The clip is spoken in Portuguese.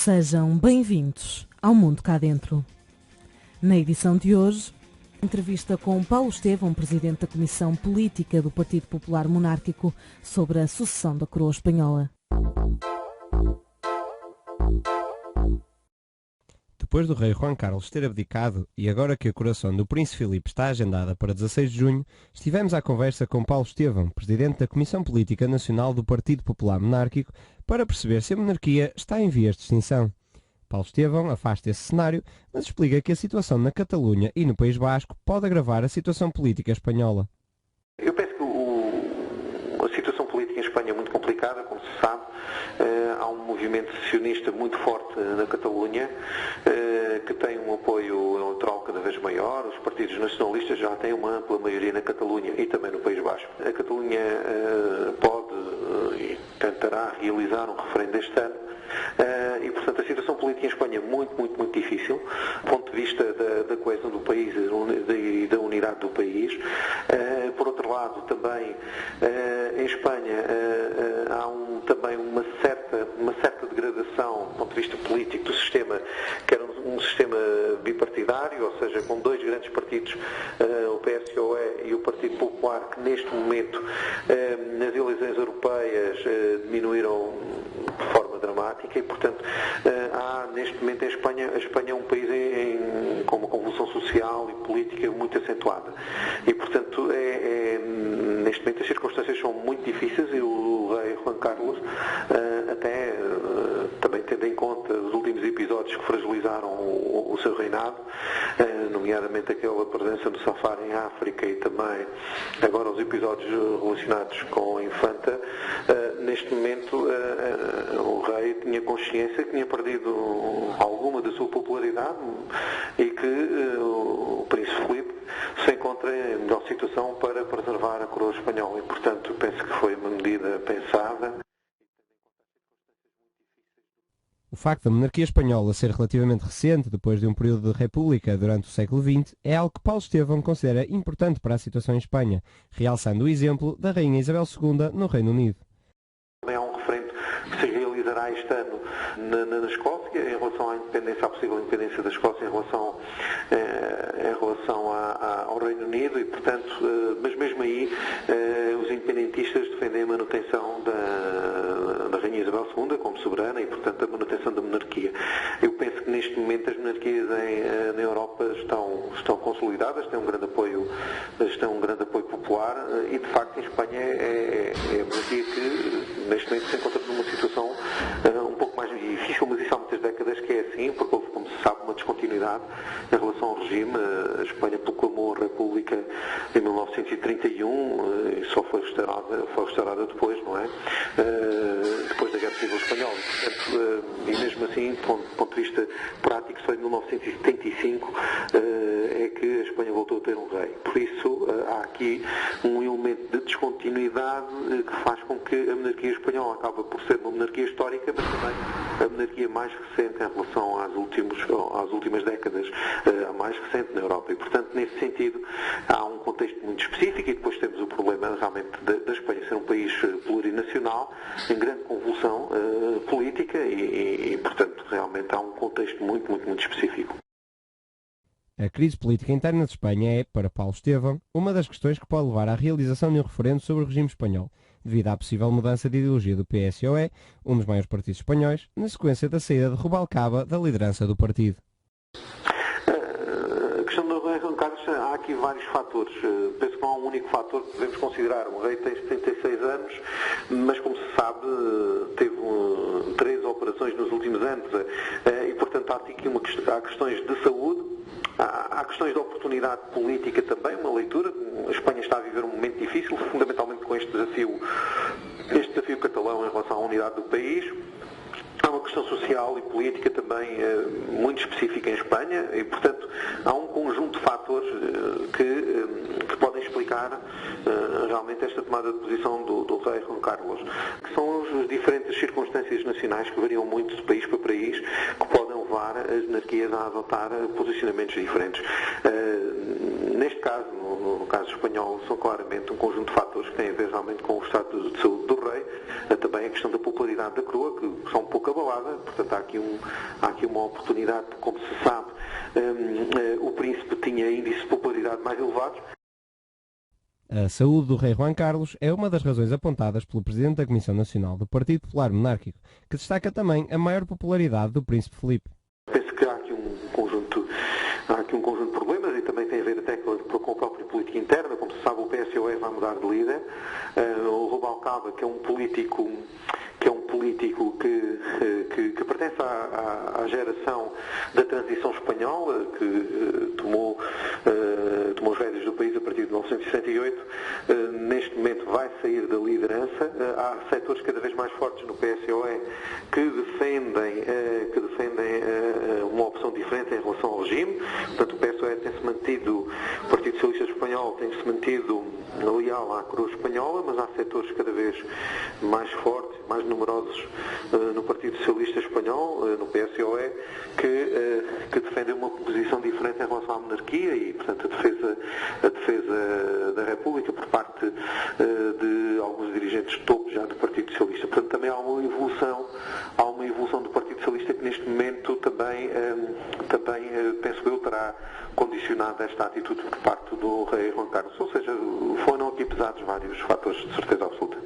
Sejam bem-vindos ao Mundo Cá Dentro. Na edição de hoje, entrevista com Paulo Estevão, presidente da Comissão Política do Partido Popular Monárquico, sobre a sucessão da coroa espanhola. Depois do rei Juan Carlos ter abdicado e agora que a coroação do príncipe Filipe está agendada para 16 de junho, estivemos à conversa com Paulo Estevão, presidente da Comissão Política Nacional do Partido Popular Monárquico, para perceber se a monarquia está em vias de extinção. Paulo Estevão afasta esse cenário, mas explica que a situação na Catalunha e no País Basco pode agravar a situação política espanhola. Eu penso que a situação política em Espanha é muito complicada, como se sabe. Há um movimento secessionista muito forte na Catalunha, que tem um apoio eleitoral cada vez maior. Os partidos nacionalistas já têm uma ampla maioria na Catalunha e também no País Basco. A Catalunha pode e tentará realizar um referendo este ano. E, portanto, a situação política em Espanha é muito difícil, do ponto de vista da coesão do país e da unidade do país. Por outro lado, também, em Espanha há também uma certa degradação, do ponto de vista político, do sistema, que era um sistema bipartidário, ou seja, com dois grandes partidos, o PSOE e o Partido Popular, que neste momento, nas eleições europeias, diminuíram de forma dramática e, portanto, há neste momento em Espanha, a Espanha é um país com uma convulsão social e política muito acentuada. E, portanto, neste momento as circunstâncias são muito difíceis e o rei Juan Carlos, até também tendo em conta os últimos episódios que fragilizaram o seu reinado, nomeadamente aquela presença do Safari em África e também agora os episódios relacionados com a infanta, neste momento o rei tinha consciência que tinha perdido alguma da sua popularidade e que o príncipe Filipe se encontra em melhor situação para preservar a coroa espanhola e, portanto, penso que foi uma medida pensada. O facto da monarquia espanhola ser relativamente recente, depois de um período de república durante o século XX, é algo que Paulo Estevão considera importante para a situação em Espanha, realçando o exemplo da Rainha Isabel II no Reino Unido. Também há um referendo que se realizará este ano na Escócia, em relação à independência, à possível independência da Escócia em relação ao Reino Unido e, portanto, mas mesmo aí os independentistas defendem a manutenção da Rainha Isabel II como soberana e, portanto, a manutenção da monarquia. Eu penso que neste momento as monarquias na Europa estão consolidadas, têm um grande apoio popular e, de facto, em Espanha é a monarquia que neste momento se encontra numa situação um pouco mais difícil, mas isso há muitas décadas que é assim, porque houve, como se sabe, uma descontinuidade em relação ao regime. A Espanha proclamou a República em 1931 e só foi restaurada depois, não é? Depois da Guerra Civil Espanhola. Portanto, e mesmo assim, do ponto de vista prático, só em 1975 é que a Espanha voltou a ter um rei. Por isso, há aqui um elemento de descontinuidade que faz com que a monarquia espanhola acabe por ser uma monarquia histórica, mas também a monarquia mais recente em relação às últimas décadas, a mais recente na Europa. E, portanto, nesse sentido, há um contexto muito específico e depois temos o problema realmente da Espanha ser um país plurinacional, em grande convulsão política e, portanto, realmente há um contexto muito específico. A crise política interna de Espanha é, para Paulo Estevão, uma das questões que pode levar à realização de um referendo sobre o regime espanhol, devido à possível mudança de ideologia do PSOE, um dos maiores partidos espanhóis, na sequência da saída de Rubalcaba da liderança do partido. A questão do rei Juan Carlos, há aqui vários fatores. Penso que não há um único fator que devemos considerar. O rei tem 76 anos, mas, como se sabe, teve 3 operações nos últimos anos e, portanto, há aqui há questões de saúde. Há questões de oportunidade política também, uma leitura. A Espanha está a viver um momento difícil, fundamentalmente com este desafio catalão em relação à unidade do país. Há uma questão social e política também muito específica em Espanha e, portanto, há um conjunto de fatores que podem explicar realmente esta tomada de posição do rei Juan Carlos, que são as diferentes circunstâncias nacionais que variam muito de país para país, que podem levar as monarquias a adotar posicionamentos diferentes. Neste caso, no caso caso espanhol, são claramente um conjunto de fatores que têm a ver realmente com o estado de saúde do rei, também a questão da popularidade da coroa, que está um pouco abalada, portanto há aqui uma oportunidade, como se sabe, o príncipe tinha índices de popularidade mais elevados. A saúde do rei Juan Carlos é uma das razões apontadas pelo Presidente da Comissão Nacional do Partido Popular Monárquico, que destaca também a maior popularidade do Príncipe Filipe. Penso que há aqui um conjunto de problemas e também tem a ver até com a própria política interna. Como se sabe, o PSOE vai mudar de líder. O Rubalcaba, que é um político que pertence à geração da transição espanhola, que tomou os rédeas do país a partir de 1968, neste momento vai sair da liderança. Há setores cada vez mais fortes no PSOE que defendem uma opção diferente em relação ao regime. Portanto, o PSOE tem-se mantido, o Partido Socialista Espanhol tem-se mantido leal à coroa espanhola, mas há setores cada vez mais fortes, mais numerosos no Partido Socialista Espanhol, no PSOE, que defendem uma posição diferente em relação à monarquia e, portanto, a defesa da República por parte de alguns dirigentes de topo já do Partido Socialista. Portanto, também há uma evolução do Partido Socialista que neste momento também penso eu, terá condicionado esta atitude por parte do rei Juan Carlos. Ou seja, foram aqui pesados vários fatores de certeza absoluta.